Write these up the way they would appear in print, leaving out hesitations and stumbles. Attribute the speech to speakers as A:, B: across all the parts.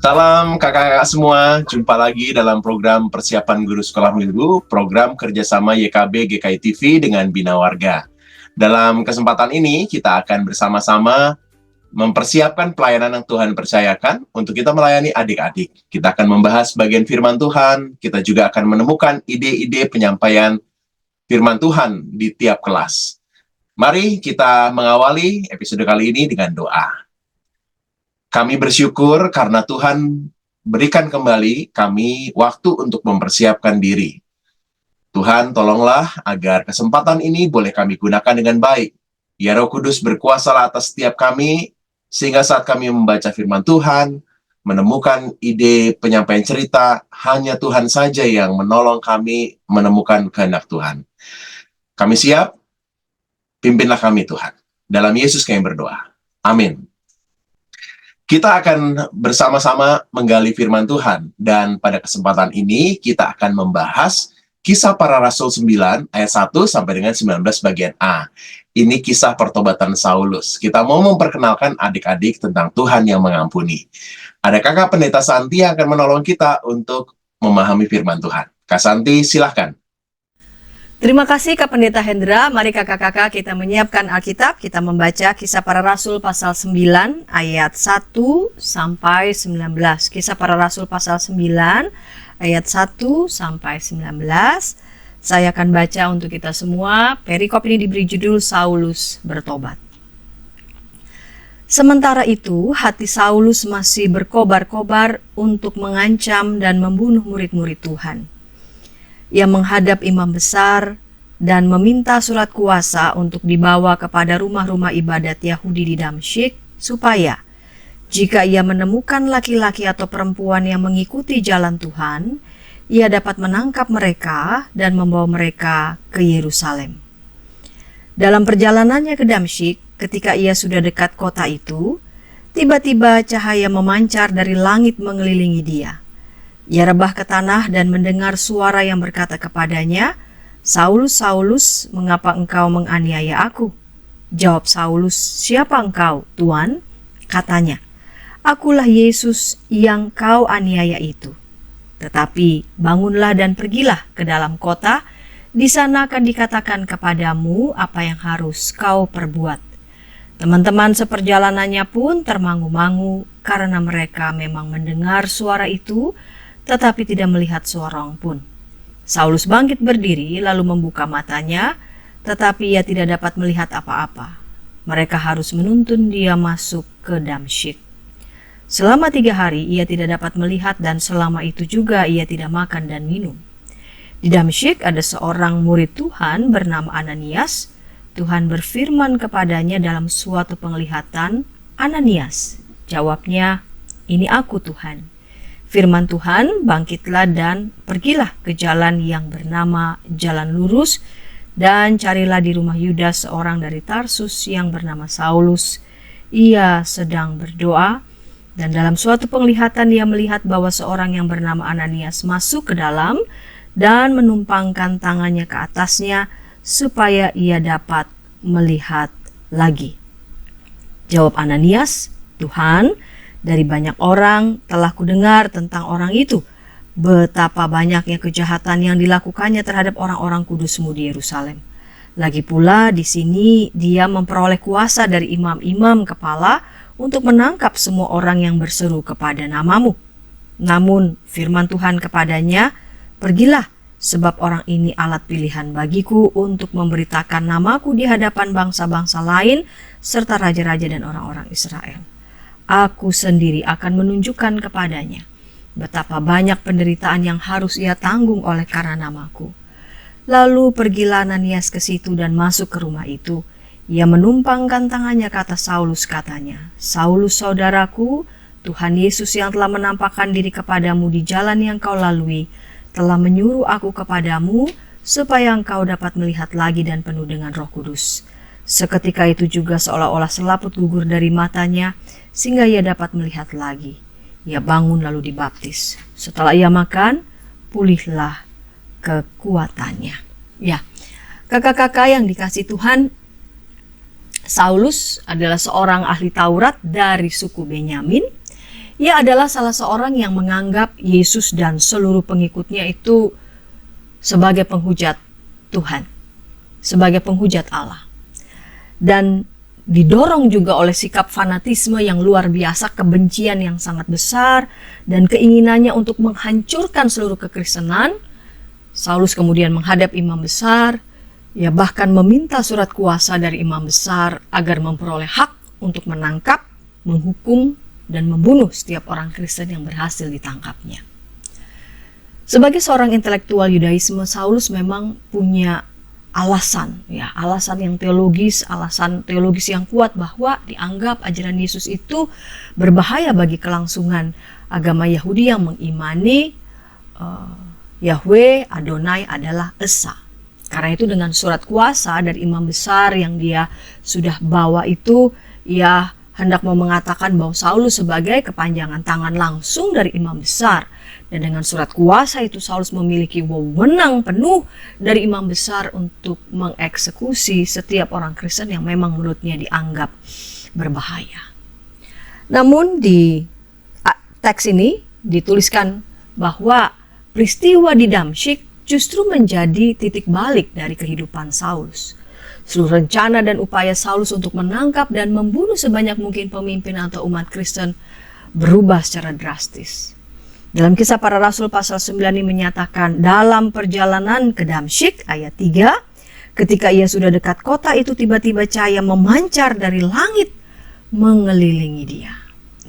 A: Salam kakak-kakak semua, jumpa lagi dalam program persiapan guru sekolah minggu, program kerjasama YKB GKI TV dengan Bina Warga. Dalam kesempatan ini, kita akan bersama-sama mempersiapkan pelayanan yang Tuhan percayakan untuk kita melayani adik-adik. Kita akan membahas bagian firman Tuhan, kita juga akan menemukan ide-ide penyampaian firman Tuhan di tiap kelas. Mari kita mengawali episode kali ini dengan doa. Kami bersyukur karena Tuhan berikan kembali kami waktu untuk mempersiapkan diri. Tuhan, tolonglah agar kesempatan ini boleh kami gunakan dengan baik. Ya Roh Kudus berkuasalah atas setiap kami, sehingga saat kami membaca firman Tuhan, menemukan ide penyampaian cerita, hanya Tuhan saja yang menolong kami menemukan kehendak Tuhan. Kami siap, pimpinlah kami Tuhan. Dalam Yesus kami berdoa. Amin. Kita akan bersama-sama menggali firman Tuhan, dan pada kesempatan ini kita akan membahas Kisah Para Rasul 9 ayat 1 sampai dengan 19 bagian A. Ini kisah pertobatan Saulus. Kita mau memperkenalkan adik-adik tentang Tuhan yang mengampuni. Ada kakak pendeta Santi yang akan menolong kita untuk memahami firman Tuhan. Kak Santi, silahkan.
B: Terima kasih Kak Pendeta Hendra. Mari kakak-kakak kita menyiapkan Alkitab. Kita membaca Kisah Para Rasul pasal 9 ayat 1 sampai 19. Kisah Para Rasul pasal 9 ayat 1 sampai 19. Saya akan baca untuk kita semua. Perikop ini diberi judul Saulus bertobat. Sementara itu, hati Saulus masih berkobar-kobar untuk mengancam dan membunuh murid-murid Tuhan. Ia menghadap imam besar dan meminta surat kuasa untuk dibawa kepada rumah-rumah ibadat Yahudi di Damsyik, supaya jika ia menemukan laki-laki atau perempuan yang mengikuti jalan Tuhan, ia dapat menangkap mereka dan membawa mereka ke Yerusalem. Dalam perjalanannya ke Damsyik, ketika ia sudah dekat kota itu, tiba-tiba cahaya memancar dari langit mengelilingi dia. Ia rebah ke tanah dan mendengar suara yang berkata kepadanya, "Saulus, Saulus, mengapa engkau menganiaya aku?" Jawab Saulus, "Siapa engkau, Tuan?" Katanya, "Akulah Yesus yang kau aniaya itu. Tetapi bangunlah dan pergilah ke dalam kota, di sana akan dikatakan kepadamu apa yang harus kau perbuat." Teman-teman seperjalanannya pun termangu-mangu karena mereka memang mendengar suara itu, tetapi tidak melihat seorang pun. Saulus bangkit berdiri lalu membuka matanya, tetapi ia tidak dapat melihat apa-apa. Mereka harus menuntun dia masuk ke Damsyik. Selama 3 hari ia tidak dapat melihat, dan selama itu juga ia tidak makan dan minum. Di Damsyik ada seorang murid Tuhan bernama Ananias. Tuhan berfirman kepadanya dalam suatu penglihatan, "Ananias." Jawabnya, "Ini aku, Tuhan." Firman Tuhan, "Bangkitlah dan pergilah ke jalan yang bernama Jalan Lurus, dan carilah di rumah Yudas seorang dari Tarsus yang bernama Saulus. Ia sedang berdoa, dan dalam suatu penglihatan ia melihat bahwa seorang yang bernama Ananias masuk ke dalam dan menumpangkan tangannya ke atasnya supaya ia dapat melihat lagi." Jawab Ananias, "Tuhan, dari banyak orang telah kudengar tentang orang itu, betapa banyaknya kejahatan yang dilakukannya terhadap orang-orang kudus-Mu di Yerusalem. Lagi pula di sini dia memperoleh kuasa dari imam-imam kepala untuk menangkap semua orang yang berseru kepada nama-Mu. Namun firman Tuhan kepadanya, 'Pergilah, sebab orang ini alat pilihan bagiku untuk memberitakan namaku di hadapan bangsa-bangsa lain serta raja-raja dan orang-orang Israel. Aku sendiri akan menunjukkan kepadanya betapa banyak penderitaan yang harus ia tanggung oleh karena namaku.' Lalu pergilah Ananias ke situ dan masuk ke rumah itu. Ia menumpangkan tangannya ke atas Saulus, katanya, 'Saulus, saudaraku, Tuhan Yesus yang telah menampakkan diri kepadamu di jalan yang kau lalui, telah menyuruh aku kepadamu supaya engkau dapat melihat lagi dan penuh dengan Roh Kudus.' Seketika itu juga seolah-olah selaput gugur dari matanya, sehingga ia dapat melihat lagi. Ia bangun lalu dibaptis. Setelah ia makan, pulihlah kekuatannya." Ya, kakak-kakak yang dikasih Tuhan, Saulus adalah seorang ahli Taurat dari suku Benyamin. Ia adalah salah seorang yang menganggap Yesus dan seluruh pengikutnya itu sebagai penghujat Tuhan, sebagai penghujat Allah. Dan didorong juga oleh sikap fanatisme yang luar biasa, kebencian yang sangat besar, dan keinginannya untuk menghancurkan seluruh kekristenan. Saulus kemudian menghadap imam besar, ia bahkan meminta surat kuasa dari imam besar agar memperoleh hak untuk menangkap, menghukum, dan membunuh setiap orang Kristen yang berhasil ditangkapnya. Sebagai seorang intelektual Yudaisme, Saulus memang punya alasan yang teologis, alasan teologis yang kuat bahwa dianggap ajaran Yesus itu berbahaya bagi kelangsungan agama Yahudi yang mengimani Yahweh Adonai adalah Esa. Karena itu dengan surat kuasa dari imam besar yang dia sudah bawa itu, ia hendak mau mengatakan bahwa Saulus sebagai kepanjangan tangan langsung dari imam besar. Dan dengan surat kuasa itu Saulus memiliki wewenang penuh dari imam besar untuk mengeksekusi setiap orang Kristen yang memang menurutnya dianggap berbahaya. Namun di teks ini dituliskan bahwa peristiwa di Damsyik justru menjadi titik balik dari kehidupan Saulus. Seluruh rencana dan upaya Saulus untuk menangkap dan membunuh sebanyak mungkin pemimpin atau umat Kristen berubah secara drastis. Dalam Kisah Para Rasul pasal 9 ini menyatakan, dalam perjalanan ke Damsyik, ayat 3, ketika ia sudah dekat kota itu, tiba-tiba cahaya memancar dari langit mengelilingi dia.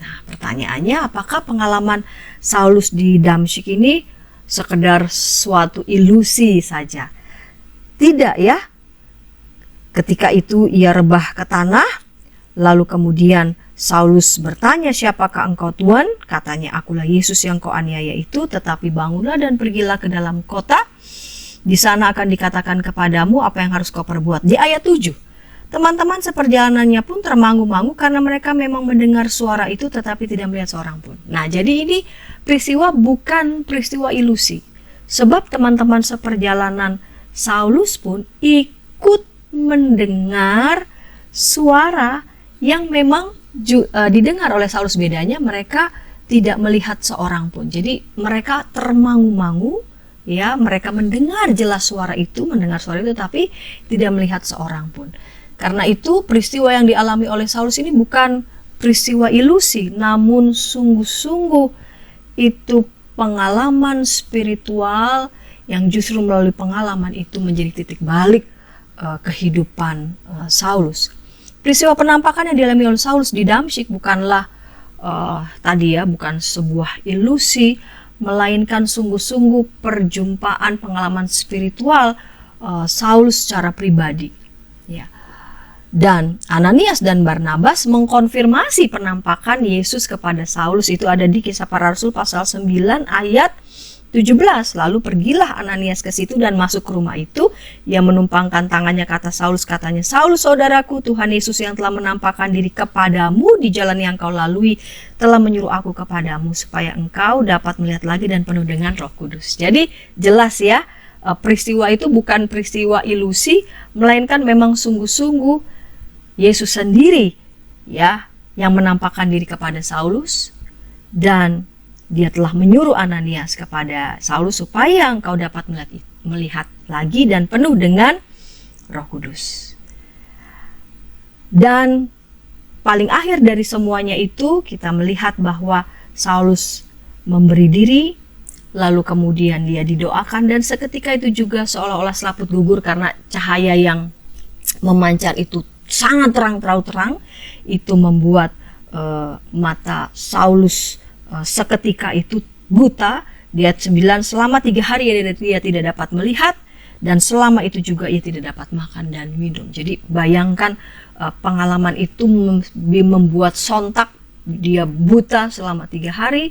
B: Nah, pertanyaannya, apakah pengalaman Saulus di Damsyik ini sekedar suatu ilusi saja? Tidak ya. Ketika itu ia rebah ke tanah, lalu kemudian Saulus bertanya, siapakah engkau Tuhan? Katanya, akulah Yesus yang kau aniaya itu, tetapi bangunlah dan pergilah ke dalam kota. Di sana akan dikatakan kepadamu apa yang harus kau perbuat. Di ayat 7, teman-teman seperjalanannya pun termangu-mangu karena mereka memang mendengar suara itu tetapi tidak melihat seorang pun. Nah, jadi ini peristiwa bukan peristiwa ilusi. Sebab teman-teman seperjalanan Saulus pun ikut mendengar suara yang memang didengar oleh Saulus. Bedanya mereka tidak melihat seorang pun. Jadi mereka termangu-mangu, ya, mereka mendengar jelas suara itu, tapi tidak melihat seorang pun. Karena itu peristiwa yang dialami oleh Saulus ini bukan peristiwa ilusi, namun sungguh-sungguh itu pengalaman spiritual yang justru melalui pengalaman itu menjadi titik balik kehidupan Saulus. Peristiwa penampakan yang dialami oleh Saulus di Damsyik bukanlah bukan sebuah ilusi, melainkan sungguh-sungguh perjumpaan pengalaman spiritual Saulus secara pribadi. Ya. Dan Ananias dan Barnabas mengkonfirmasi penampakan Yesus kepada Saulus. Itu ada di Kisah Para Rasul pasal 9 ayat 17. Lalu pergilah Ananias ke situ dan masuk ke rumah itu. Ia menumpangkan tangannya ke atas Saulus, katanya, Saulus saudaraku, Tuhan Yesus yang telah menampakkan diri kepadamu di jalan yang kau lalui telah menyuruh aku kepadamu supaya engkau dapat melihat lagi dan penuh dengan Roh Kudus. Jadi jelas ya, peristiwa itu bukan peristiwa ilusi, melainkan memang sungguh-sungguh Yesus sendiri ya yang menampakkan diri kepada Saulus, dan dia telah menyuruh Ananias kepada Saulus supaya engkau dapat melihat lagi dan penuh dengan Roh Kudus. Dan paling akhir dari semuanya itu kita melihat bahwa Saulus memberi diri, lalu kemudian dia didoakan, dan seketika itu juga seolah-olah selaput gugur karena cahaya yang memancar itu sangat terang, itu membuat mata Saulus seketika itu buta. Di ayat 9, selama 3 hari ia tidak dapat melihat, dan selama itu juga ia tidak dapat makan dan minum. Jadi bayangkan pengalaman itu membuat sontak dia buta selama 3 hari,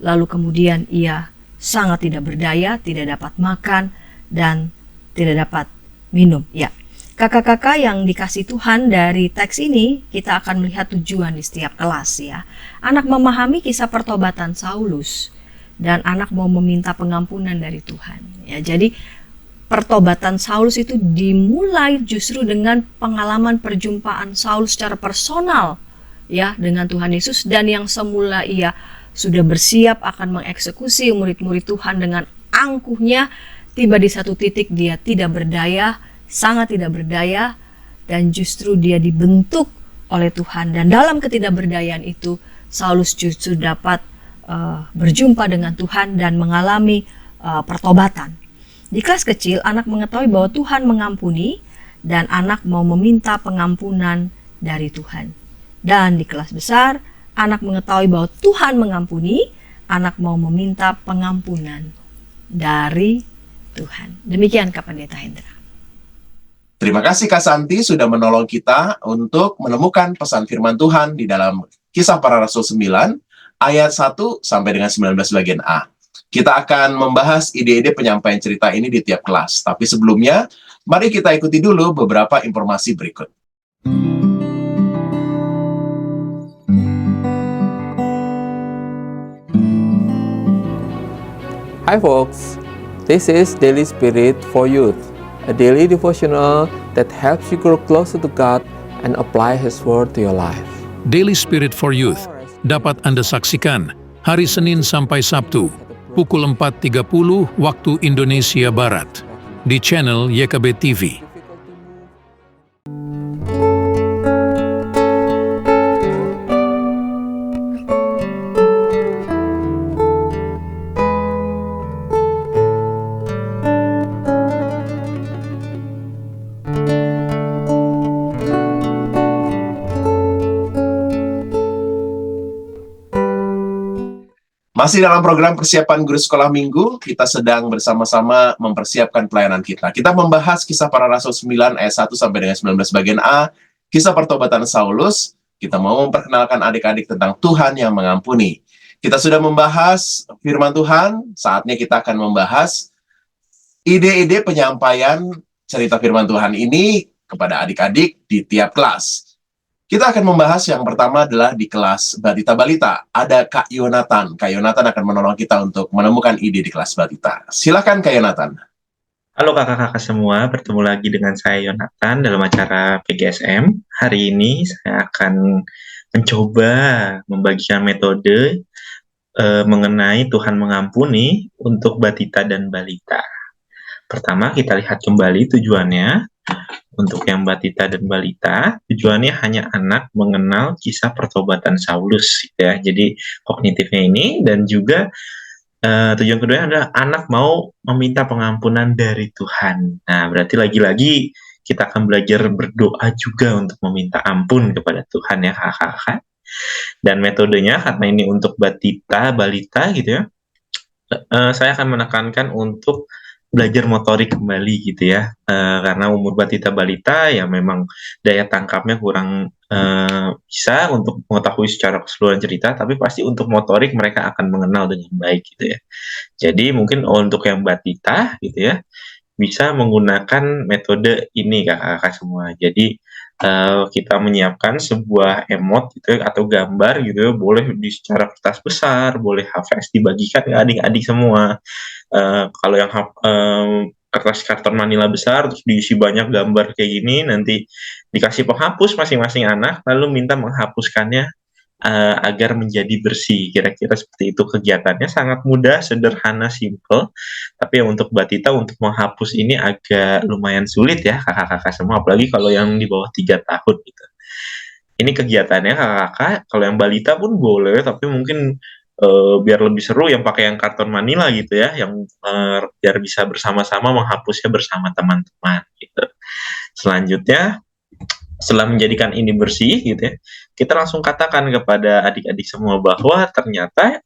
B: lalu kemudian ia sangat tidak berdaya, tidak dapat makan dan tidak dapat minum. Ya, kakak-kakak yang dikasih Tuhan, dari teks ini kita akan melihat tujuan di setiap kelas ya. Anak memahami kisah pertobatan Saulus dan anak mau meminta pengampunan dari Tuhan. Ya, jadi pertobatan Saulus itu dimulai justru dengan pengalaman perjumpaan Saulus secara personal ya dengan Tuhan Yesus, dan yang semula ia sudah bersiap akan mengeksekusi murid-murid Tuhan dengan angkuhnya, tiba di satu titik dia tidak berdaya, sangat tidak berdaya, dan justru dia dibentuk oleh Tuhan. Dan dalam ketidakberdayaan itu Saulus justru dapat berjumpa dengan Tuhan dan mengalami pertobatan. Di kelas kecil, anak mengetahui bahwa Tuhan mengampuni dan anak mau meminta pengampunan dari Tuhan. Dan di kelas besar, anak mengetahui bahwa Tuhan mengampuni, anak mau meminta pengampunan dari Tuhan. Demikian Kak Pendeta Hendra.
A: Terima kasih Kak Santi sudah menolong kita untuk menemukan pesan firman Tuhan di dalam Kisah Para Rasul 9 ayat 1 sampai dengan 19 bagian A. Kita akan membahas ide-ide penyampaian cerita ini di tiap kelas. Tapi sebelumnya, mari kita ikuti dulu beberapa informasi berikut.
C: Hi folks, this is Daily Spirit for Youth, a daily devotional that helps you grow closer to God and apply His Word to your life.
D: Daily Spirit for Youth dapat Anda saksikan hari Senin sampai Sabtu, pukul 4.30 waktu Indonesia Barat, di channel YKB TV.
A: Masih dalam program persiapan guru sekolah minggu, kita sedang bersama-sama mempersiapkan pelayanan kita. Kita membahas Kisah Para Rasul 9 ayat 1 sampai dengan 19 bagian A, kisah pertobatan Saulus. Kita mau memperkenalkan adik-adik tentang Tuhan yang mengampuni. Kita sudah membahas firman Tuhan, saatnya kita akan membahas ide-ide penyampaian cerita firman Tuhan ini kepada adik-adik di tiap kelas. Kita akan membahas yang pertama adalah di kelas Batita Balita. Ada Kak Yonatan. Kak Yonatan akan menolong kita untuk menemukan ide di kelas Batita. Silakan Kak Yonatan.
E: Halo kakak-kakak semua, bertemu lagi dengan saya Yonatan dalam acara PGSM. Hari ini saya akan mencoba membagikan metode mengenai Tuhan mengampuni untuk Batita dan Balita. Pertama, kita lihat kembali tujuannya. Untuk yang Batita dan Balita, tujuannya hanya anak mengenal kisah pertobatan Saulus, ya. Jadi kognitifnya ini, dan juga tujuan kedua adalah anak mau meminta pengampunan dari Tuhan. Nah, berarti lagi-lagi kita akan belajar berdoa juga untuk meminta ampun kepada Tuhan, ya kakak-kakak. Dan metodenya, karena ini untuk Batita, Balita gitu ya, saya akan menekankan untuk belajar motorik kembali gitu ya, karena umur Batita Balita ya memang daya tangkapnya kurang bisa untuk mengetahui secara keseluruhan cerita, tapi pasti untuk motorik mereka akan mengenal dengan baik gitu ya. Jadi mungkin untuk yang Batita gitu ya, bisa menggunakan metode ini kakak-kakak semua. Jadi kita menyiapkan sebuah emot gitu ya, atau gambar gitu ya, boleh di secara kertas besar, boleh HVS dibagikan ke adik-adik semua. Kalau yang kertas karton manila besar terus diisi banyak gambar kayak gini, nanti dikasih penghapus masing-masing anak, lalu minta menghapuskannya agar menjadi bersih. Kira-kira seperti itu kegiatannya, sangat mudah, sederhana, simple. Tapi untuk Batita untuk menghapus ini agak lumayan sulit ya kakak-kakak semua, apalagi kalau yang di bawah 3 tahun gitu. Ini kegiatannya kakak-kakak, kalau yang Balita pun boleh, tapi mungkin biar lebih seru yang pakai yang karton manila gitu ya, yang biar bisa bersama-sama menghapusnya bersama teman-teman gitu. Selanjutnya, setelah menjadikan ini bersih gitu ya, kita langsung katakan kepada adik-adik semua bahwa ternyata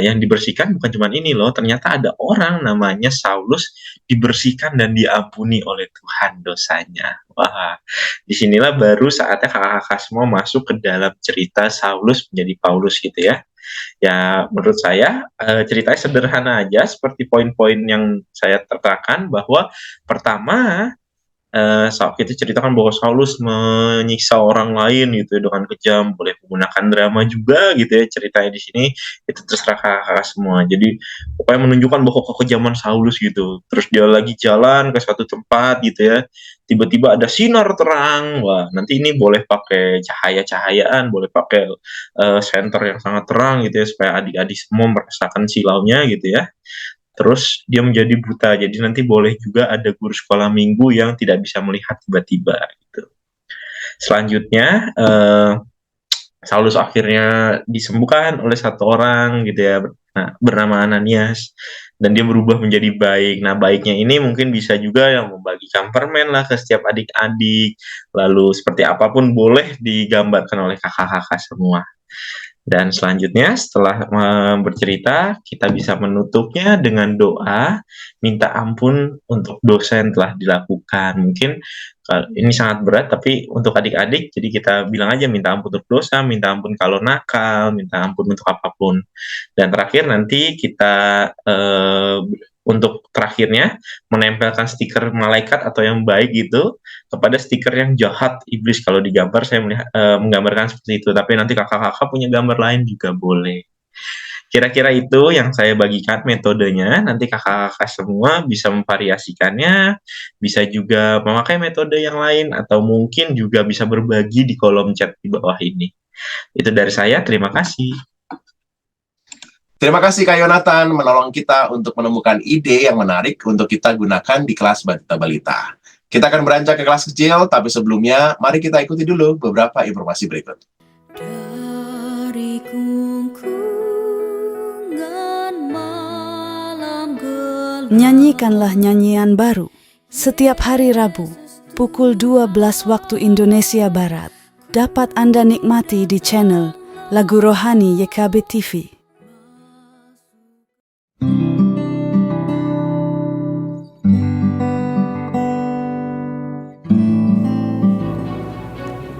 E: yang dibersihkan bukan cuma ini loh, ternyata ada orang namanya Saulus dibersihkan dan diampuni oleh Tuhan dosanya. Wah, disinilah baru saatnya kakak-kakak semua masuk ke dalam cerita Saulus menjadi Paulus gitu ya. Ya, menurut saya ceritanya sederhana aja, seperti poin-poin yang saya terangkan, bahwa pertama kita ceritakan bahwa Saulus menyiksa orang lain gitu ya dengan kejam, boleh menggunakan drama juga gitu ya ceritanya di sini, itu terserah kakak-kakak semua. Jadi pokoknya menunjukkan bahwa kekejaman Saulus gitu. Terus dia lagi jalan ke suatu tempat gitu ya, tiba-tiba ada sinar terang. Wah, nanti ini boleh pakai cahaya-cahayaan, boleh pakai senter yang sangat terang gitu ya supaya adik-adik semua merasakan silaunya gitu ya. Terus dia menjadi buta, jadi nanti boleh juga ada guru sekolah minggu yang tidak bisa melihat tiba-tiba gitu. Selanjutnya Saulus akhirnya disembuhkan oleh satu orang gitu ya, bernama Ananias, dan dia berubah menjadi baik. Nah, baiknya ini mungkin bisa juga yang membagikan permen lah ke setiap adik-adik, lalu seperti apapun boleh digambarkan oleh kakak-kakak semua. Dan selanjutnya setelah bercerita, kita bisa menutupnya dengan doa, minta ampun untuk dosa yang telah dilakukan. Mungkin ini sangat berat, tapi untuk adik-adik, jadi kita bilang aja minta ampun untuk dosa, minta ampun kalau nakal, minta ampun untuk apapun. Dan terakhir nanti kita untuk terakhirnya menempelkan stiker malaikat atau yang baik gitu kepada stiker yang jahat iblis. Kalau digambar saya menggambarkan seperti itu, tapi nanti kakak-kakak punya gambar lain juga boleh. Kira-kira itu yang saya bagikan metodenya. Nanti kakak-kakak semua bisa memvariasikannya, bisa juga memakai metode yang lain, atau mungkin juga bisa berbagi di kolom chat di bawah ini. Itu dari saya, terima kasih.
A: Terima kasih Kak Yonatan menolong kita untuk menemukan ide yang menarik untuk kita gunakan di kelas Batita Balita. Kita akan beranjak ke kelas kecil, tapi sebelumnya mari kita ikuti dulu beberapa informasi berikut.
F: Dari kungkungan malam gelap.
G: Nyanyikanlah nyanyian baru setiap hari Rabu pukul 12 waktu Indonesia Barat. Dapat Anda nikmati di channel Lagu Rohani YKB TV.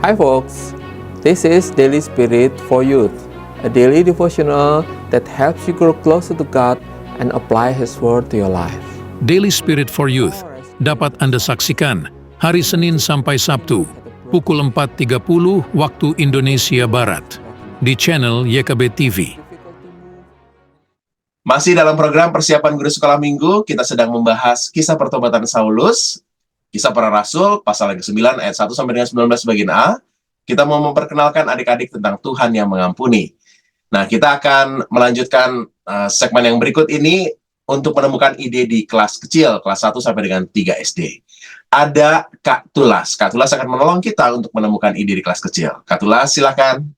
C: Hi folks, this is Daily Spirit for Youth, a daily devotional that helps you grow closer to God and apply His Word to your life.
D: Daily Spirit for Youth dapat Anda saksikan hari Senin sampai Sabtu pukul 4.30 waktu Indonesia Barat di channel YKB TV.
A: Masih dalam program persiapan guru sekolah minggu, kita sedang membahas kisah pertobatan Saulus, Kisah Para Rasul, pasal yang ke-9 ayat 1 sampai dengan 19 bagian A. Kita mau memperkenalkan adik-adik tentang Tuhan yang mengampuni. Nah, kita akan melanjutkan segmen yang berikut ini untuk menemukan ide di kelas kecil, kelas 1 sampai dengan 3 SD. Ada Kak Tulas. Kak Tulas akan menolong kita untuk menemukan ide di kelas kecil. Kak Tulas, silakan.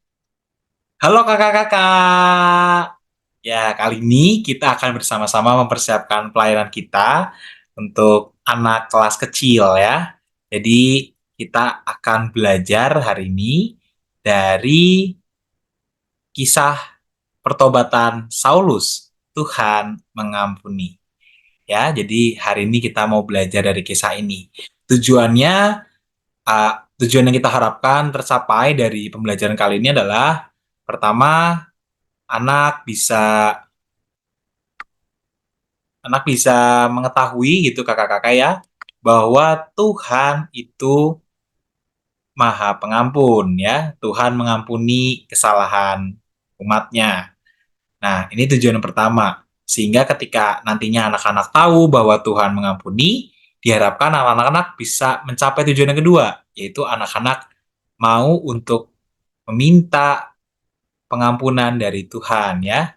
H: Halo kakak-kakak. Ya, kali ini kita akan bersama-sama mempersiapkan pelayanan kita untuk anak kelas kecil ya. Jadi kita akan belajar hari ini dari kisah pertobatan Saulus, Tuhan mengampuni. Ya, jadi hari ini kita mau belajar dari kisah ini. Tujuan yang kita harapkan tercapai dari pembelajaran kali ini adalah pertama, anak bisa mengetahui gitu kakak-kakak ya, bahwa Tuhan itu Maha Pengampun ya. Tuhan mengampuni kesalahan umatnya. Nah, ini tujuan yang pertama. Sehingga ketika nantinya anak-anak tahu bahwa Tuhan mengampuni, diharapkan anak-anak bisa mencapai tujuan yang kedua, yaitu anak-anak mau untuk meminta pengampunan dari Tuhan ya.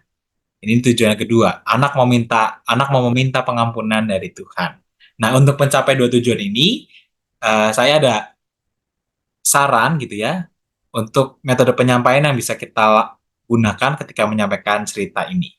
H: Ini tujuan yang kedua. Anak mau meminta pengampunan dari Tuhan. Nah, untuk mencapai dua tujuan ini, saya ada saran gitu ya, untuk metode penyampaian yang bisa kita gunakan ketika menyampaikan cerita ini.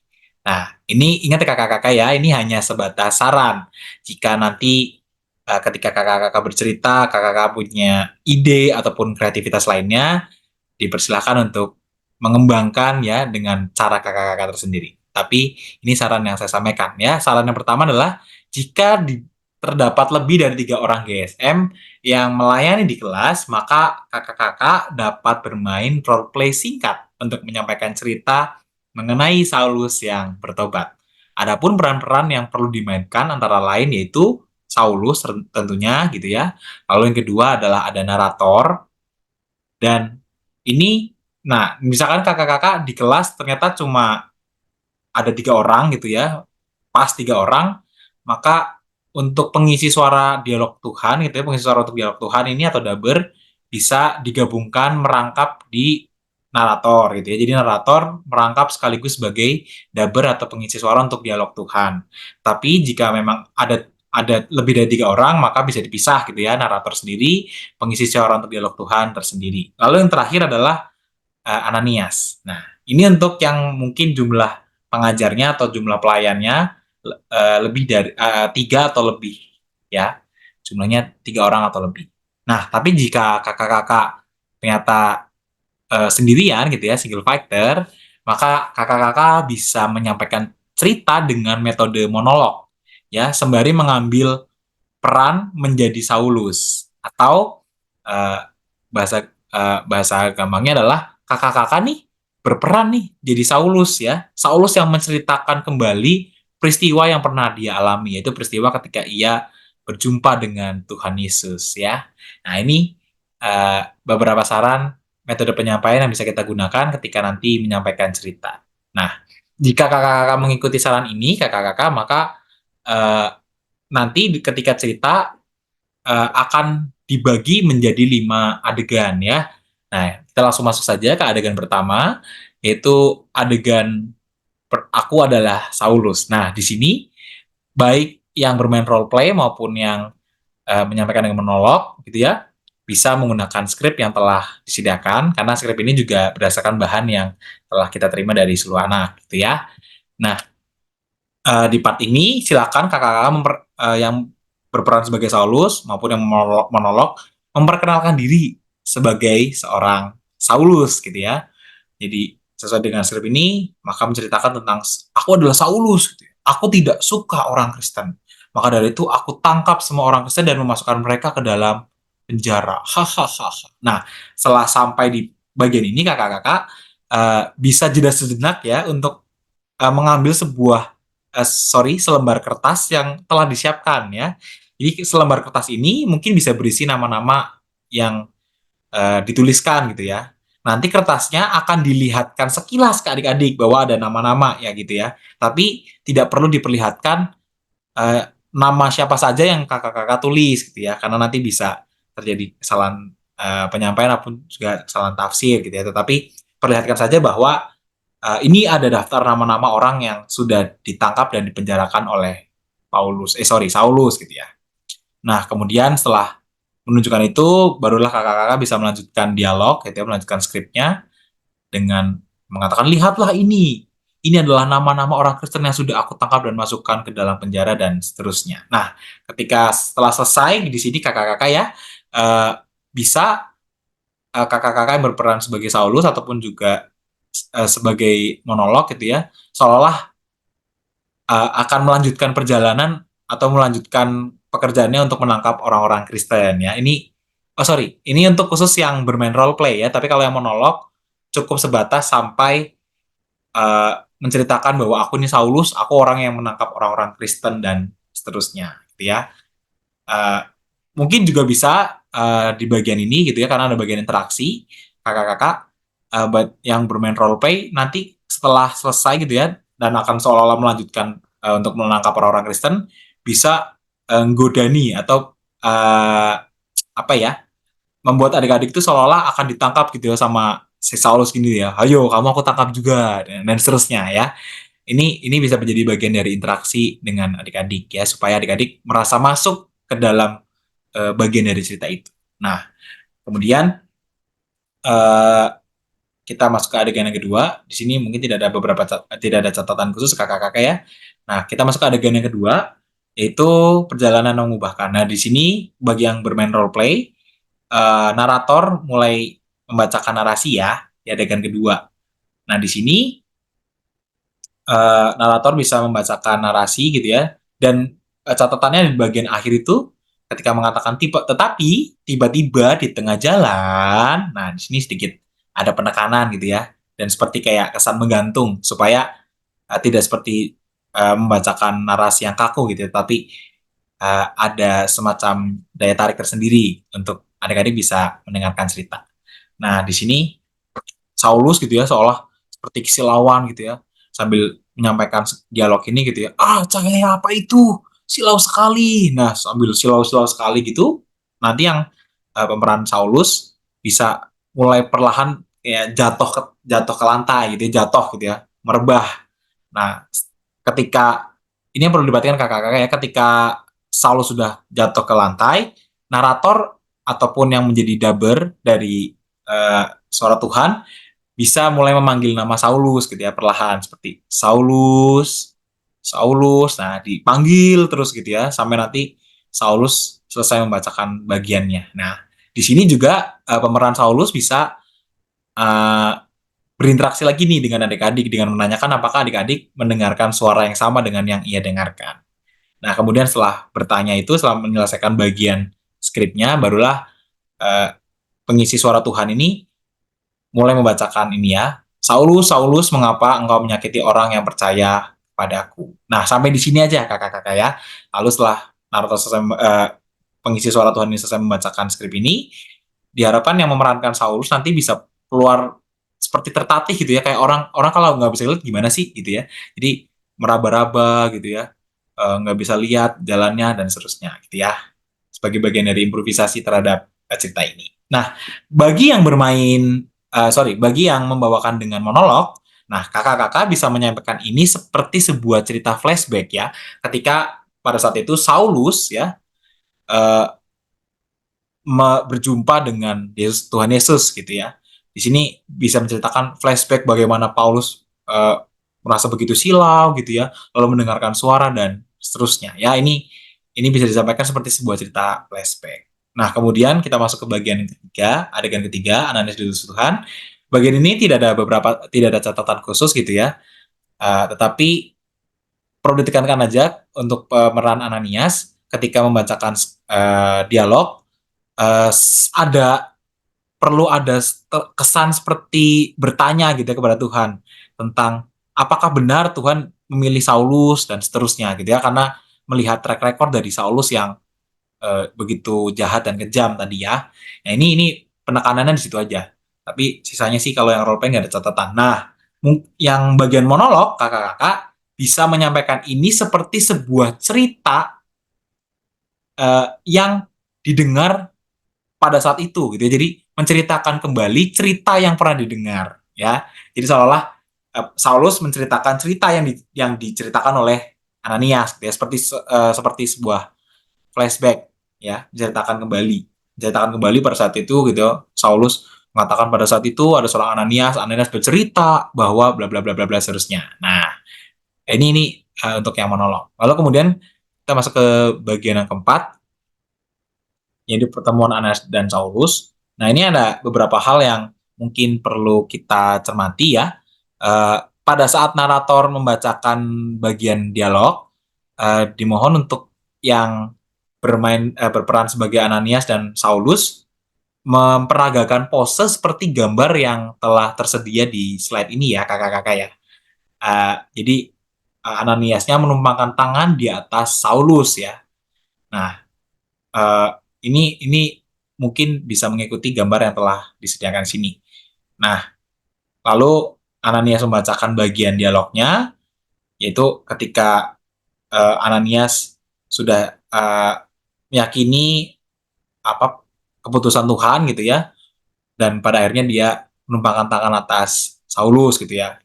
H: Nah, ini ingat kakak-kakak ya, ini hanya sebatas saran. Jika nanti ketika kakak-kakak bercerita, kakak-kakak punya ide ataupun kreativitas lainnya, dipersilakan untuk mengembangkan ya dengan cara kakak-kakak tersendiri. Tapi ini saran yang saya sampaikan ya. Saran yang pertama adalah jika terdapat lebih dari 3 orang GSM yang melayani di kelas, maka kakak-kakak dapat bermain role play singkat untuk menyampaikan cerita mengenai Saulus yang bertobat. Adapun peran-peran yang perlu dimainkan antara lain yaitu Saulus tentunya gitu ya. Lalu yang kedua adalah ada narator, dan ini, nah misalkan kakak-kakak di kelas ternyata cuma ada 3 orang gitu ya, pas 3 orang, maka untuk pengisi suara dialog Tuhan gitu ya, pengisi suara untuk dialog Tuhan ini atau daber bisa digabungkan merangkap di narator gitu ya. Jadi narator merangkap sekaligus sebagai daber atau pengisi suara untuk dialog Tuhan. Tapi jika memang ada lebih dari 3 orang, maka bisa dipisah gitu ya, narator sendiri, pengisi suara untuk dialog Tuhan tersendiri. Lalu yang terakhir adalah Ananias. Nah, ini untuk yang mungkin jumlah pengajarnya atau jumlah pelayannya lebih dari 3 atau lebih ya, jumlahnya 3 orang atau lebih. Nah, tapi jika kakak-kakak ternyata sendirian gitu ya, single fighter, maka kakak-kakak bisa menyampaikan cerita dengan metode monolog ya, sembari mengambil peran menjadi Saulus, atau bahasa bahasa gampangnya adalah kakak-kakak nih berperan nih jadi Saulus ya. Saulus yang menceritakan kembali peristiwa yang pernah dia alami, yaitu peristiwa ketika ia berjumpa dengan Tuhan Yesus ya. Nah, ini beberapa saran metode penyampaian yang bisa kita gunakan ketika nanti menyampaikan cerita. Nah, jika kakak-kakak mengikuti saran ini, kakak-kakak, maka nanti ketika cerita akan dibagi menjadi 5 adegan ya. Nah, kita langsung masuk saja ke adegan pertama, yaitu adegan aku adalah Saulus. Nah, di sini baik yang bermain role play maupun yang menyampaikan dengan monolog gitu ya, bisa menggunakan skrip yang telah disediakan, karena skrip ini juga berdasarkan bahan yang telah kita terima dari seluruh anak gitu ya. Nah, di part ini silakan kakak-kakak yang berperan sebagai Saulus maupun yang monolog memperkenalkan diri sebagai seorang Saulus gitu ya. Jadi sesuai dengan skrip ini, maka menceritakan tentang aku adalah Saulus gitu ya. Aku tidak suka orang Kristen. Maka dari itu aku tangkap semua orang Kristen dan memasukkan mereka ke dalam penjara. Hahaha. Nah, setelah sampai di bagian ini kakak-kakak bisa jeda sejenak ya untuk mengambil selembar kertas yang telah disiapkan ya. Jadi selembar kertas ini mungkin bisa berisi nama-nama yang dituliskan gitu ya. Nanti kertasnya akan dilihatkan sekilas ke adik-adik bahwa ada nama-nama ya gitu ya. Tapi tidak perlu diperlihatkan nama siapa saja yang kakak-kakak tulis gitu ya, karena nanti bisa terjadi kesalahan penyampaian ataupun juga kesalahan tafsir gitu ya. Tetapi perlihatkan saja bahwa ini ada daftar nama-nama orang yang sudah ditangkap dan dipenjarakan oleh Saulus gitu ya. Nah, kemudian setelah menunjukkan itu, barulah kakak-kakak bisa melanjutkan dialog, gitu ya, melanjutkan skripnya dengan mengatakan, lihatlah ini adalah nama-nama orang Kristen yang sudah aku tangkap dan masukkan ke dalam penjara dan seterusnya. Nah, setelah selesai di sini kakak-kakak ya bisa kakak-kakak yang berperan sebagai Saulus ataupun juga sebagai monolog gitu ya, seolah-olah akan melanjutkan perjalanan atau melanjutkan pekerjaannya untuk menangkap orang-orang Kristen ya. Ini untuk khusus yang bermain role play ya, tapi kalau yang monolog cukup sebatas sampai menceritakan bahwa aku ini Saulus, aku orang yang menangkap orang-orang Kristen dan seterusnya gitu ya. Mungkin juga bisa di bagian ini gitu ya, karena ada bagian interaksi kakak-kakak yang bermain role play nanti setelah selesai gitu ya, dan akan seolah-olah melanjutkan untuk menangkap orang-orang Kristen, bisa nggodani atau membuat adik-adik itu seolah-olah akan ditangkap gitu ya sama si Saulus gini ya, ayo kamu aku tangkap juga dan seterusnya ya. Ini bisa menjadi bagian dari interaksi dengan adik-adik ya, supaya adik-adik merasa masuk ke dalam bagian dari cerita itu. Nah, kemudian kita masuk ke adegan yang kedua. Di sini mungkin tidak ada catatan khusus kakak-kakak ya. Nah, kita masuk ke adegan yang kedua, yaitu perjalanan mengubahkan. Nah, di sini bagi yang bermain role play, narator mulai membacakan narasi ya di adegan kedua. Nah, di sini narator bisa membacakan narasi gitu ya, dan catatannya di bagian akhir itu ketika mengatakan tetapi tiba-tiba di tengah jalan. Nah, di sini sedikit ada penekanan gitu ya, dan seperti kayak kesan menggantung supaya tidak seperti membacakan narasi yang kaku gitu ya, tapi ada semacam daya tarik tersendiri untuk adik-adik bisa mendengarkan cerita. Nah, di sini Saulus gitu ya, seolah seperti kilauan gitu ya, sambil menyampaikan dialog ini gitu ya. Cahaya apa itu? Silau sekali. Nah, sambil silau-silau sekali gitu, nanti yang pemeran Saulus bisa mulai perlahan ya jatuh ke lantai gitu ya, jatuh gitu ya, merebah. Nah, ketika ini yang perlu diperhatikan kakak-kakak ya, ketika Saulus sudah jatuh ke lantai, narator ataupun yang menjadi dubber dari suara Tuhan bisa mulai memanggil nama Saulus gitu ya, perlahan seperti Saulus, Saulus. Nah, dipanggil terus gitu ya sampai nanti Saulus selesai membacakan bagiannya. Nah, di sini juga pemeran Saulus bisa uh, berinteraksi lagi nih dengan adik-adik dengan menanyakan apakah adik-adik mendengarkan suara yang sama dengan yang ia dengarkan. Nah, kemudian setelah bertanya itu, setelah menyelesaikan bagian skripnya, barulah pengisi suara Tuhan ini mulai membacakan ini ya. Saulus, Saulus, mengapa engkau menyakiti orang yang percaya padaku? Nah, sampai di sini aja kakak-kakak ya. Lalu setelah narator selesai, pengisi suara Tuhan ini selesai membacakan skrip ini, diharapkan yang memerankan Saulus nanti bisa keluar seperti tertatih gitu ya, kayak orang kalau nggak bisa lihat gimana sih gitu ya. Jadi meraba-raba gitu ya, nggak bisa lihat jalannya dan seterusnya gitu ya. Sebagai bagian dari improvisasi terhadap cerita ini. Nah, bagi yang bagi yang membawakan dengan monolog, nah kakak-kakak bisa menyampaikan ini seperti sebuah cerita flashback ya, ketika pada saat itu Saulus ya berjumpa dengan Tuhan Yesus gitu ya. Di sini bisa menceritakan flashback bagaimana Paulus merasa begitu silau gitu ya, lalu mendengarkan suara dan seterusnya. Ya, ini bisa disampaikan seperti sebuah cerita flashback. Nah, kemudian kita masuk ke bagian ketiga, adegan ketiga, Ananias diutus Tuhan. Bagian ini tidak ada catatan khusus gitu ya. Tetapi perlu ditekankan aja untuk pemeran Ananias ketika membacakan dialog, perlu ada kesan seperti bertanya gitu ya kepada Tuhan tentang apakah benar Tuhan memilih Saulus dan seterusnya gitu ya, karena melihat track record dari Saulus yang begitu jahat dan kejam tadi ya. Nah, ini penekanannya di situ aja. Tapi sisanya sih kalau yang role play nggak ada catatan. Nah, yang bagian monolog kakak-kakak bisa menyampaikan ini seperti sebuah cerita yang didengar pada saat itu gitu ya. Jadi menceritakan kembali cerita yang pernah didengar ya. Jadi seolah-olah Saulus menceritakan cerita yang diceritakan oleh Ananias gitu ya, seperti sebuah flashback ya, menceritakan kembali pada saat itu gitu. Saulus mengatakan pada saat itu ada seorang Ananias bercerita bahwa bla bla bla bla bla seterusnya. Nah, ini untuk yang monolog. Lalu kemudian kita masuk ke bagian yang keempat, yaitu pertemuan Ananias dan Saulus. Nah, ini ada beberapa hal yang mungkin perlu kita cermati ya. Pada saat narator membacakan bagian dialog, dimohon untuk yang berperan sebagai Ananias dan Saulus memperagakan pose seperti gambar yang telah tersedia di slide ini ya kakak-kakak ya. Jadi Ananiasnya menumpangkan tangan di atas Saulus ya. Nah, ini mungkin bisa mengikuti gambar yang telah disediakan di sini. Nah, lalu Ananias membacakan bagian dialognya, yaitu ketika Ananias sudah meyakini keputusan Tuhan gitu ya, dan pada akhirnya dia menumpangkan tangan atas Saulus gitu ya.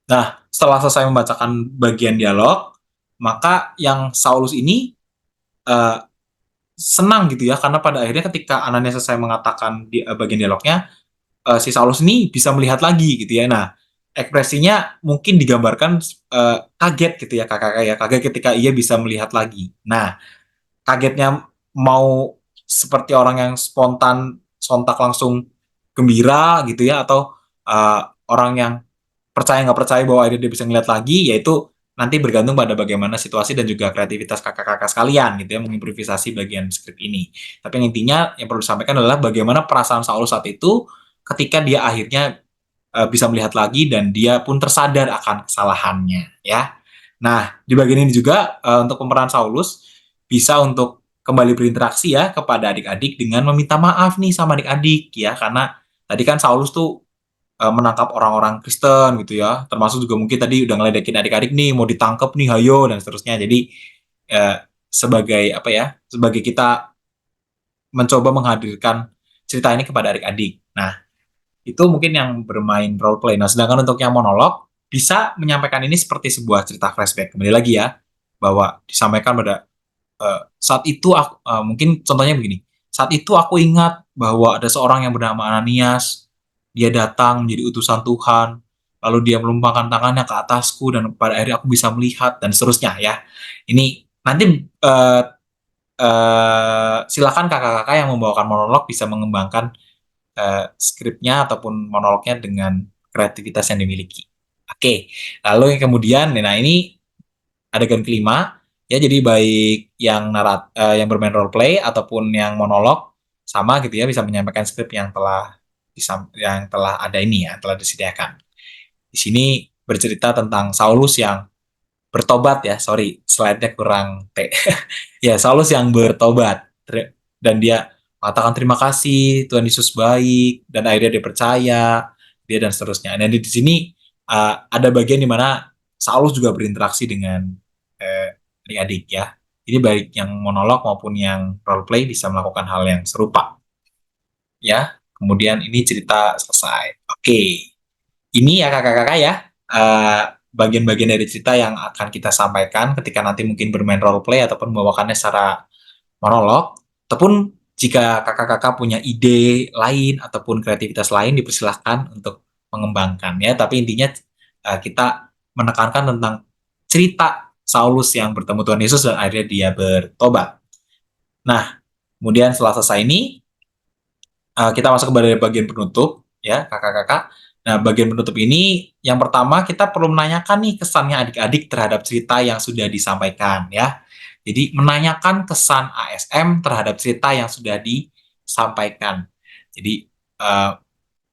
H: Nah, setelah selesai membacakan bagian dialog, maka yang Saulus ini senang gitu ya, karena pada akhirnya ketika Ananias selesai mengatakan bagian dialognya, si Saulus ini bisa melihat lagi gitu ya. Nah, ekspresinya mungkin digambarkan kaget gitu ya kakak-kakak ya, kaget ketika ia bisa melihat lagi. Nah, kagetnya mau seperti orang yang spontan sontak langsung gembira gitu ya, atau orang yang percaya nggak percaya bahwa akhirnya dia bisa ngeliat lagi, yaitu nanti bergantung pada bagaimana situasi dan juga kreativitas kakak-kakak sekalian gitu ya, mengimprovisasi bagian skrip ini. Tapi yang intinya yang perlu disampaikan adalah bagaimana perasaan Saulus saat itu ketika dia akhirnya bisa melihat lagi dan dia pun tersadar akan kesalahannya ya. Nah, di bagian ini juga untuk pemeran Saulus bisa untuk kembali berinteraksi ya kepada adik-adik dengan meminta maaf nih sama adik-adik ya, karena tadi kan Saulus tuh menangkap orang-orang Kristen gitu ya, termasuk juga mungkin tadi udah ngeledekin adik-adik nih, mau ditangkap nih, hayo dan seterusnya. Jadi eh, sebagai apa ya, sebagai kita mencoba menghadirkan cerita ini kepada adik-adik. Nah, itu mungkin yang bermain role play. Nah, sedangkan untuk yang monolog bisa menyampaikan ini seperti sebuah cerita flashback. Kembali lagi ya, bahwa disampaikan pada saat itu mungkin contohnya begini. Saat itu aku ingat bahwa ada seorang yang bernama Ananias. Dia datang menjadi utusan Tuhan. Lalu dia melumpangkan tangannya ke atasku dan pada akhirnya aku bisa melihat dan seterusnya ya. Ini nanti silakan kakak-kakak yang membawakan monolog bisa mengembangkan skripnya ataupun monolognya dengan kreativitas yang dimiliki. Oke, lalu yang kemudian, nah ini adegan kelima ya, jadi baik yang bermain role play ataupun yang monolog sama gitu ya, bisa menyampaikan skrip yang telah ada ini ya, telah disediakan. Di sini bercerita tentang Saulus yang bertobat ya, sorry slide-nya kurang T. Ya, Saulus yang bertobat dan dia mengatakan terima kasih Tuhan Yesus baik dan akhirnya dia percaya dia dan seterusnya. Dan di sini ada bagian di mana Saulus juga berinteraksi dengan adik-adik ya. Jadi baik yang monolog maupun yang role play bisa melakukan hal yang serupa. Ya, kemudian ini cerita selesai. Oke, ini ya kakak-kakak ya, bagian-bagian dari cerita yang akan kita sampaikan ketika nanti mungkin bermain role play ataupun membawakannya secara monolog. Ataupun jika kakak-kakak punya ide lain ataupun kreativitas lain, dipersilahkan untuk mengembangkan ya. Tapi intinya kita menekankan tentang cerita Saulus yang bertemu Tuhan Yesus dan akhirnya dia bertobat. Nah, kemudian setelah selesai ini, kita masuk kepada bagian penutup ya kakak-kakak. Nah, bagian penutup ini yang pertama kita perlu menanyakan nih kesannya adik-adik terhadap cerita yang sudah disampaikan ya. Jadi menanyakan kesan ASM terhadap cerita yang sudah disampaikan. Jadi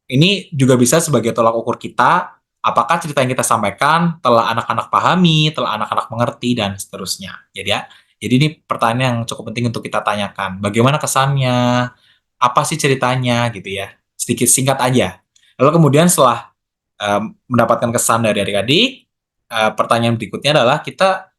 H: ini juga bisa sebagai tolak ukur kita apakah cerita yang kita sampaikan telah anak-anak pahami, telah anak-anak mengerti dan seterusnya. Jadi ini pertanyaan yang cukup penting untuk kita tanyakan. Bagaimana kesannya? Apa sih ceritanya gitu ya? Sedikit singkat aja. Lalu kemudian setelah mendapatkan kesan dari adik-adik, pertanyaan berikutnya adalah kita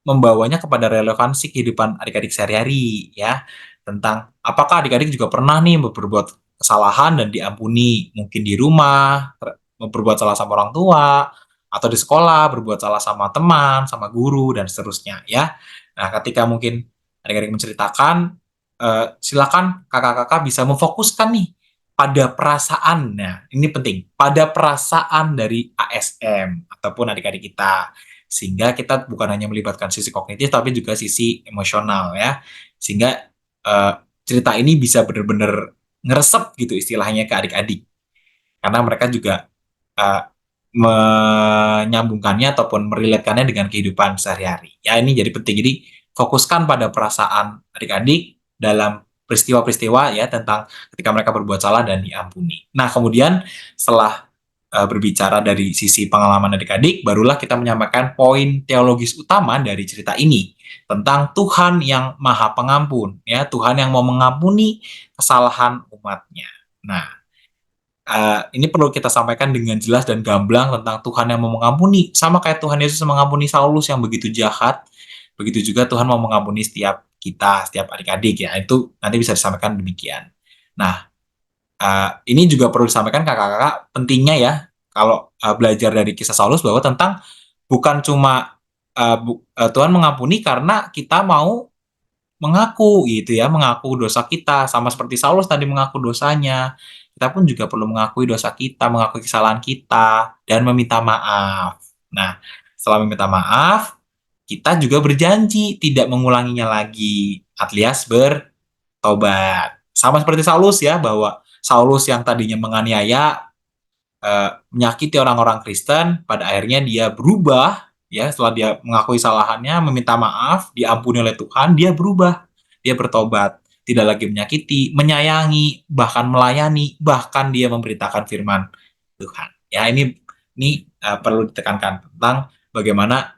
H: membawanya kepada relevansi kehidupan adik-adik sehari-hari ya, tentang apakah adik-adik juga pernah nih berbuat kesalahan dan diampuni, mungkin di rumah berbuat salah sama orang tua, atau di sekolah berbuat salah sama teman, sama guru dan seterusnya ya. Nah, ketika mungkin adik-adik menceritakan, silakan kakak-kakak bisa memfokuskan nih pada perasaan. Nah, ini penting, pada perasaan dari ASM ataupun adik-adik kita. Sehingga kita bukan hanya melibatkan sisi kognitif, tapi juga sisi emosional ya. Sehingga cerita ini bisa benar-benar ngeresep gitu istilahnya ke adik-adik. Karena mereka juga menyambungkannya ataupun meriletkannya dengan kehidupan sehari-hari. Ya, ini jadi penting. Jadi fokuskan pada perasaan adik-adik dalam peristiwa-peristiwa ya, tentang ketika mereka berbuat salah dan diampuni. Nah, kemudian setelah berbicara dari sisi pengalaman adik-adik, barulah kita menyampaikan poin teologis utama dari cerita ini tentang Tuhan yang Maha Pengampun, ya, Tuhan yang mau mengampuni kesalahan umatnya. Nah, ini perlu kita sampaikan dengan jelas dan gamblang tentang Tuhan yang mau mengampuni, sama kayak Tuhan Yesus mengampuni Saulus yang begitu jahat, begitu juga Tuhan mau mengampuni setiap kita, setiap adik-adik ya. Itu nanti bisa disampaikan demikian. Nah, ini juga perlu disampaikan kakak-kakak pentingnya ya kalau belajar dari kisah Saulus bahwa tentang bukan cuma Tuhan mengampuni karena kita mau mengaku gitu ya, mengaku dosa kita, sama seperti Saulus tadi mengaku dosanya. Kita pun juga perlu mengakui dosa kita, mengakui kesalahan kita dan meminta maaf. Nah, setelah meminta maaf, kita juga berjanji tidak mengulanginya lagi, alias bertobat. Sama seperti Saulus ya, bahwa Saulus yang tadinya menganiaya, menyakiti orang-orang Kristen, pada akhirnya dia berubah, ya, setelah dia mengakui kesalahannya, meminta maaf, diampuni oleh Tuhan, dia berubah, dia bertobat, tidak lagi menyakiti, menyayangi, bahkan melayani, bahkan dia memberitakan firman Tuhan. Ya, ini perlu ditekankan tentang bagaimana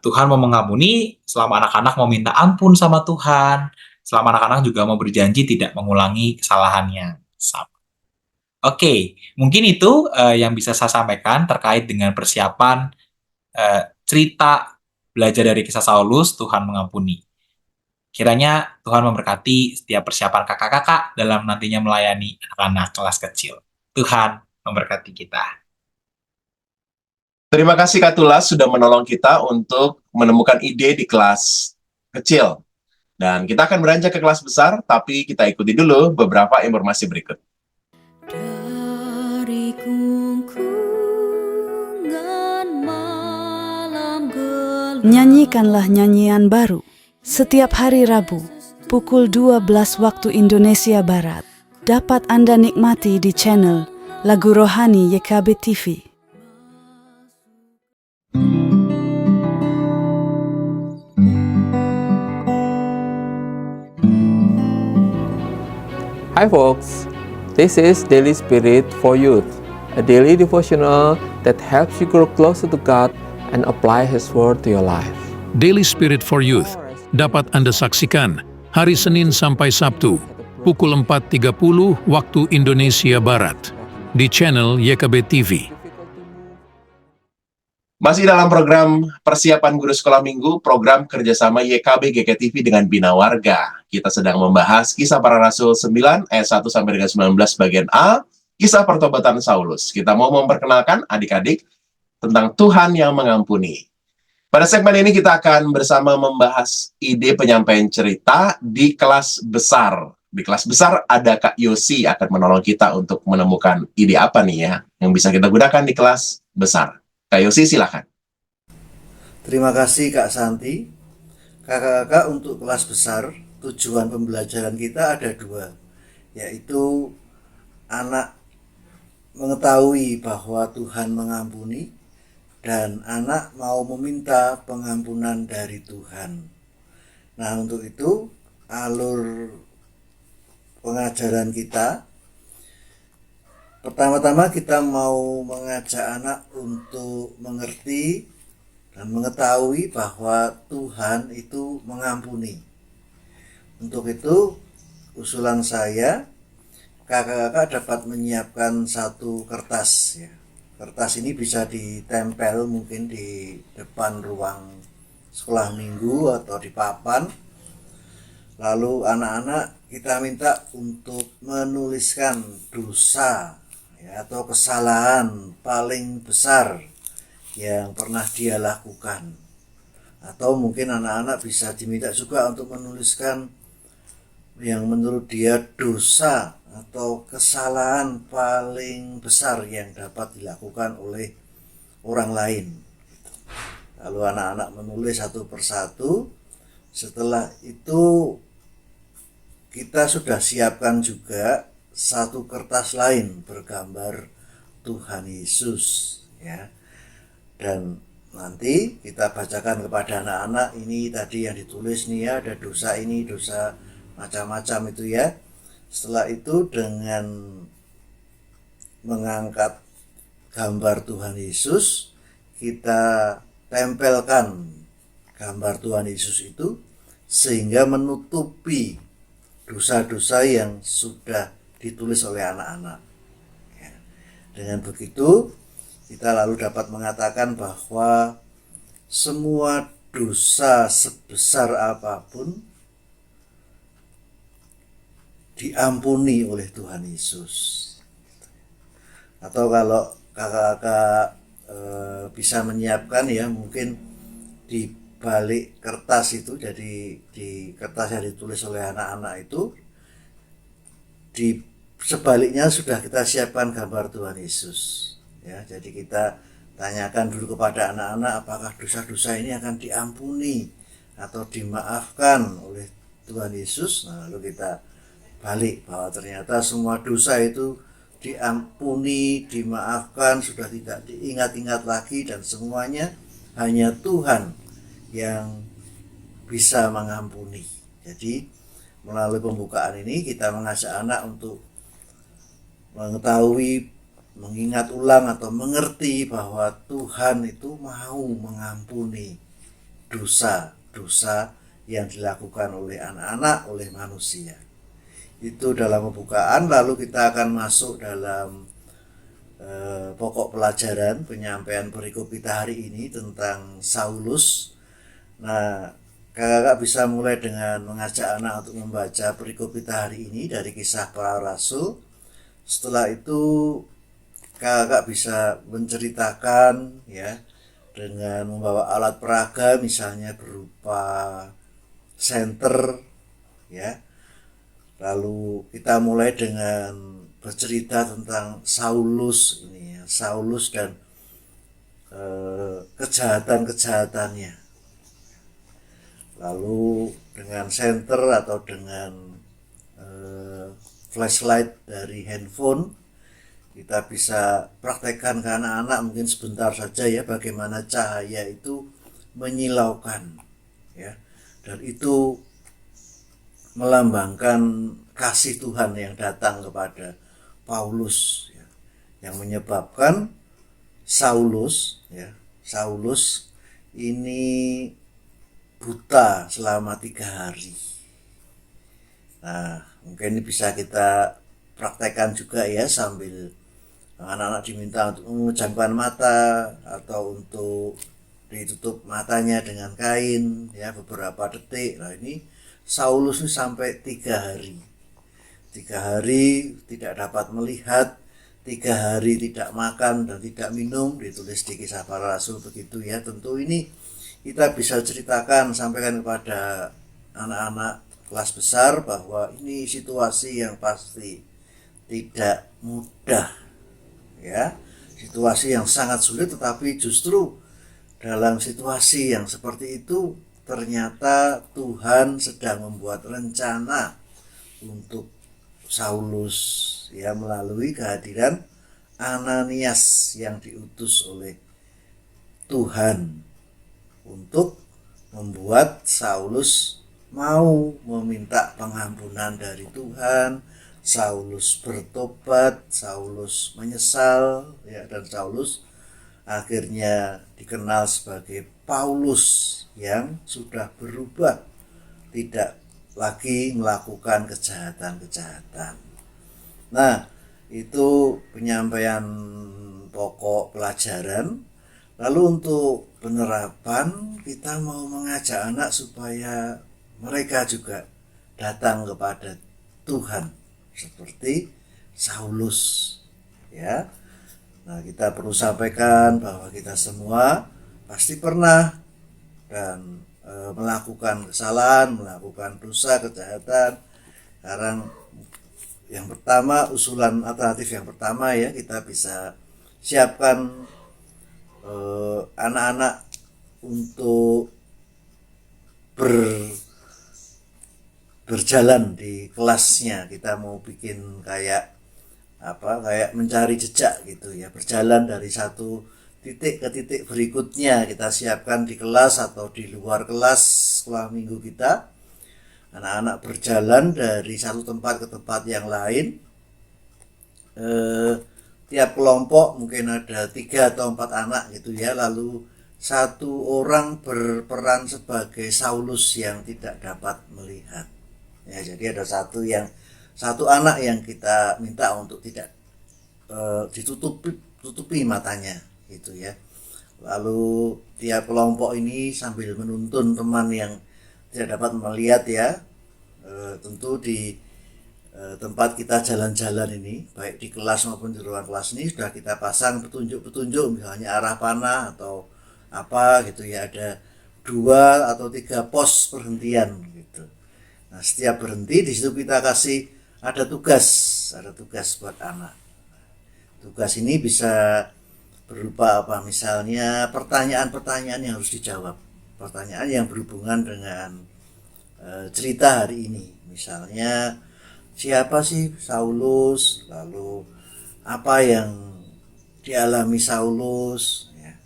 H: Tuhan mau mengampuni selama anak-anak mau minta ampun sama Tuhan, selama anak-anak juga mau berjanji tidak mengulangi kesalahan yang sama. Oke, mungkin itu yang bisa saya sampaikan terkait dengan persiapan cerita belajar dari kisah Saulus, Tuhan mengampuni. Kiranya Tuhan memberkati setiap persiapan kakak-kakak dalam nantinya melayani anak-anak kelas kecil. Tuhan memberkati kita.
A: Terima kasih Kak Tulas sudah menolong kita untuk menemukan ide di kelas kecil. Dan kita akan beranjak ke kelas besar, tapi kita ikuti dulu beberapa informasi berikut.
F: Dari gungkungan malam gelap.
G: Nyanyikanlah nyanyian baru setiap hari Rabu pukul 12 waktu Indonesia Barat. Dapat Anda nikmati di channel Lagu Rohani YKB TV.
C: Hi folks, this is Daily Spirit for Youth, a daily devotional that helps you grow closer to God and apply His Word to your life.
D: Daily Spirit for Youth dapat Anda saksikan hari Senin sampai Sabtu pukul 4.30 waktu Indonesia Barat di channel YKB TV.
A: Masih dalam program persiapan guru sekolah minggu, program kerjasama YKB GKTV dengan Bina Warga. Kita sedang membahas kisah para rasul 9 ayat 1 sampai dengan 19 bagian A, kisah pertobatan Saulus. Kita mau memperkenalkan adik-adik tentang Tuhan yang mengampuni. Pada segmen ini kita akan bersama membahas ide penyampaian cerita di kelas besar. Di kelas besar ada Kak Yosi akan menolong kita untuk menemukan ide apa nih ya yang bisa kita gunakan di kelas besar. Kak Yosi silakan.
I: Terima kasih Kak Santi. Kakak-kakak, untuk kelas besar tujuan pembelajaran kita ada dua, yaitu anak mengetahui bahwa Tuhan mengampuni dan anak mau meminta pengampunan dari Tuhan. Nah, untuk itu alur pengajaran kita, pertama-tama kita mau mengajak anak untuk mengerti dan mengetahui bahwa Tuhan itu mengampuni. Untuk itu, usulan saya, kakak-kakak dapat menyiapkan satu kertas ya. Kertas ini bisa ditempel mungkin di depan ruang sekolah minggu atau di papan. Lalu anak-anak kita minta untuk menuliskan dosa ya, atau kesalahan paling besar yang pernah dia lakukan. Atau mungkin anak-anak bisa diminta juga untuk menuliskan yang menurut dia dosa atau kesalahan paling besar yang dapat dilakukan oleh orang lain. Lalu anak-anak menulis satu persatu. Setelah itu kita sudah siapkan juga satu kertas lain bergambar Tuhan Yesus ya. Dan nanti kita bacakan kepada anak-anak, ini tadi yang ditulis nih ya, ada dosa ini, dosa macam-macam itu ya. Setelah itu dengan mengangkat gambar Tuhan Yesus, kita tempelkan gambar Tuhan Yesus itu sehingga menutupi dosa-dosa yang sudah ditulis oleh anak-anak ya. Dengan begitu kita lalu dapat mengatakan bahwa semua dosa sebesar apapun diampuni oleh Tuhan Yesus. Atau kalau kakak-kakak bisa menyiapkan ya, mungkin di balik kertas itu, jadi di kertas yang ditulis oleh anak-anak itu, di sebaliknya sudah kita siapkan gambar Tuhan Yesus ya. Jadi kita tanyakan dulu kepada anak-anak apakah dosa-dosa ini akan diampuni atau dimaafkan oleh Tuhan Yesus. Nah, lalu kita balik bahwa ternyata semua dosa itu diampuni, dimaafkan, sudah tidak diingat-ingat lagi, dan semuanya hanya Tuhan yang bisa mengampuni. Jadi melalui pembukaan ini kita mengajak anak untuk mengetahui, mengingat ulang atau mengerti bahwa Tuhan itu mau mengampuni dosa yang dilakukan oleh anak-anak, oleh manusia. Itu dalam pembukaan, lalu kita akan masuk dalam pokok pelajaran penyampaian perikop kita hari ini tentang Saulus. Nah, kakak bisa mulai dengan mengajak anak untuk membaca perikop kita hari ini dari Kisah Para Rasul. Setelah itu kakak bisa menceritakan ya dengan membawa alat peraga, misalnya berupa senter ya. Lalu kita mulai dengan bercerita tentang Saulus ini ya, Saulus dan kejahatan-kejahatannya. Lalu dengan senter atau dengan flashlight dari handphone kita bisa praktekkan ke anak-anak mungkin sebentar saja ya, bagaimana cahaya itu menyilaukan ya, dan itu melambangkan kasih Tuhan yang datang kepada Paulus ya, yang menyebabkan Saulus ini buta selama 3 hari. Nah, mungkin ini bisa kita praktekkan juga ya, sambil anak-anak diminta untuk memejamkan mata atau untuk ditutup matanya dengan kain ya beberapa detik. Nah, ini Saulus ini sampai 3 hari. 3 hari tidak dapat melihat, 3 hari tidak makan dan tidak minum, ditulis di Kisah Para Rasul begitu ya. Tentu ini kita bisa ceritakan, sampaikan kepada anak-anak kelas besar bahwa ini situasi yang pasti tidak mudah ya, situasi yang sangat sulit, tetapi justru dalam situasi yang seperti itu ternyata Tuhan sedang membuat rencana untuk Saulus ya, melalui kehadiran Ananias yang diutus oleh Tuhan untuk membuat Saulus mau meminta pengampunan dari Tuhan. Saulus bertobat, Saulus menyesal ya, dan Saulus akhirnya dikenal sebagai Paulus yang sudah berubah, tidak lagi melakukan kejahatan-kejahatan. Nah, itu penyampaian pokok pelajaran. Lalu untuk penerapan, kita mau mengajak anak supaya mereka juga datang kepada Tuhan seperti Saulus ya. Nah, kita perlu sampaikan bahwa kita semua pasti pernah dan melakukan kesalahan, melakukan dosa, kejahatan. Sekarang yang pertama, usulan alternatif yang pertama ya, kita bisa siapkan anak-anak untuk berjalan di kelasnya. Kita mau bikin kayak mencari jejak gitu ya, berjalan dari satu titik ke titik berikutnya. Kita siapkan di kelas atau di luar kelas sekolah minggu kita, anak-anak berjalan dari satu tempat ke tempat yang lain. Tiap kelompok mungkin ada 3 atau 4 anak gitu ya, lalu satu orang berperan sebagai Saulus yang tidak dapat melihat ya. Jadi ada satu anak yang kita minta untuk tidak ditutupi matanya gitu ya. Lalu tiap kelompok ini sambil menuntun teman yang tidak dapat melihat ya, tentu di tempat kita jalan-jalan ini, baik di kelas maupun di ruang kelas ini sudah kita pasang petunjuk-petunjuk, misalnya arah panah atau apa gitu ya, ada 2 atau 3 pos perhentian gitu. Nah, setiap berhenti di situ kita kasih ada tugas buat anak. Tugas ini bisa berupa apa? Misalnya pertanyaan-pertanyaan yang harus dijawab, pertanyaan yang berhubungan dengan cerita hari ini. Misalnya, siapa sih Saulus? Lalu apa yang dialami Saulus? Ya.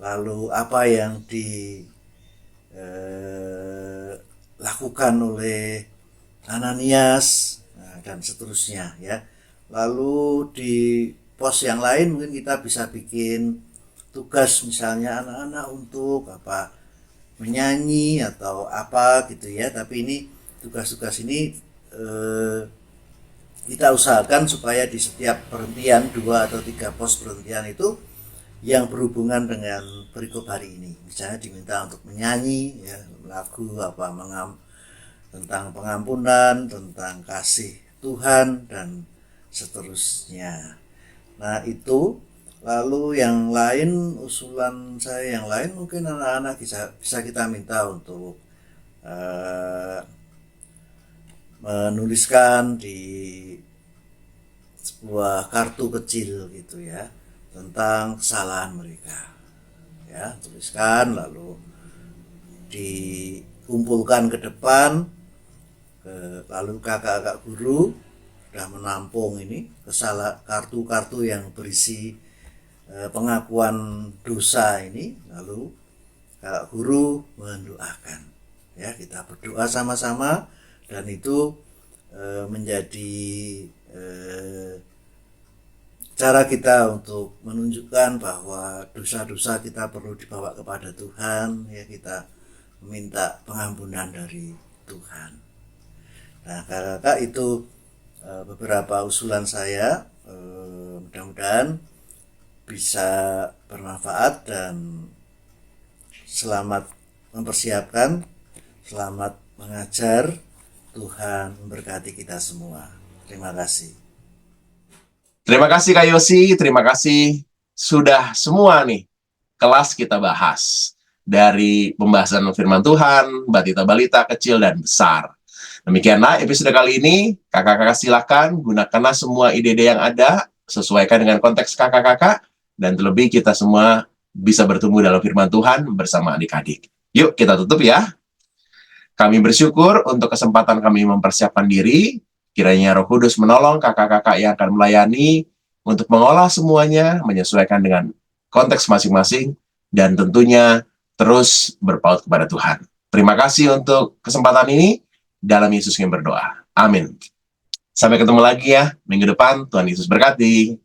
I: Lalu apa yang dilakukan oleh Ananias, dan seterusnya ya. Lalu di pos yang lain mungkin kita bisa bikin tugas, misalnya anak-anak untuk menyanyi atau apa gitu ya, tapi ini tugas-tugas ini kita usahakan supaya di setiap perhentian 2 atau 3 pos perhentian itu yang berhubungan dengan perikop hari ini. Misalnya diminta untuk menyanyi ya, lagu apa tentang pengampunan, tentang kasih Tuhan dan seterusnya. Nah itu, lalu yang lain, usulan saya yang lain mungkin anak-anak bisa kita minta untuk menuliskan di sebuah kartu kecil gitu ya tentang kesalahan mereka ya, tuliskan lalu dikumpulkan ke depan, lalu kakak-kakak guru sudah menampung ini kartu-kartu yang berisi pengakuan dosa ini, lalu kakak guru mendoakan ya, kita berdoa sama-sama dan itu menjadi cara kita untuk menunjukkan bahwa dosa-dosa kita perlu dibawa kepada Tuhan ya, kita meminta pengampunan dari Tuhan. Nah kakak-kakak itu beberapa usulan saya, mudah-mudahan bisa bermanfaat dan selamat mempersiapkan, selamat mengajar. Tuhan memberkati kita semua. Terima kasih.
A: Terima kasih Kak Yosi, terima kasih sudah semua nih kelas kita bahas. Dari pembahasan firman Tuhan, batita balita, kecil dan besar. Demikianlah episode kali ini, kakak-kakak silakan gunakanlah semua ide-ide yang ada, sesuaikan dengan konteks kakak-kakak, dan terlebih kita semua bisa bertumbuh dalam firman Tuhan bersama adik-adik. Yuk kita tutup ya. Kami bersyukur untuk kesempatan kami mempersiapkan diri. Kiranya Roh Kudus menolong kakak-kakak yang akan melayani untuk mengolah semuanya, menyesuaikan dengan konteks masing-masing, dan tentunya terus berpaut kepada Tuhan. Terima kasih untuk kesempatan ini. Dalam Yesus kami berdoa. Amin. Sampai ketemu lagi ya minggu depan. Tuhan Yesus berkati.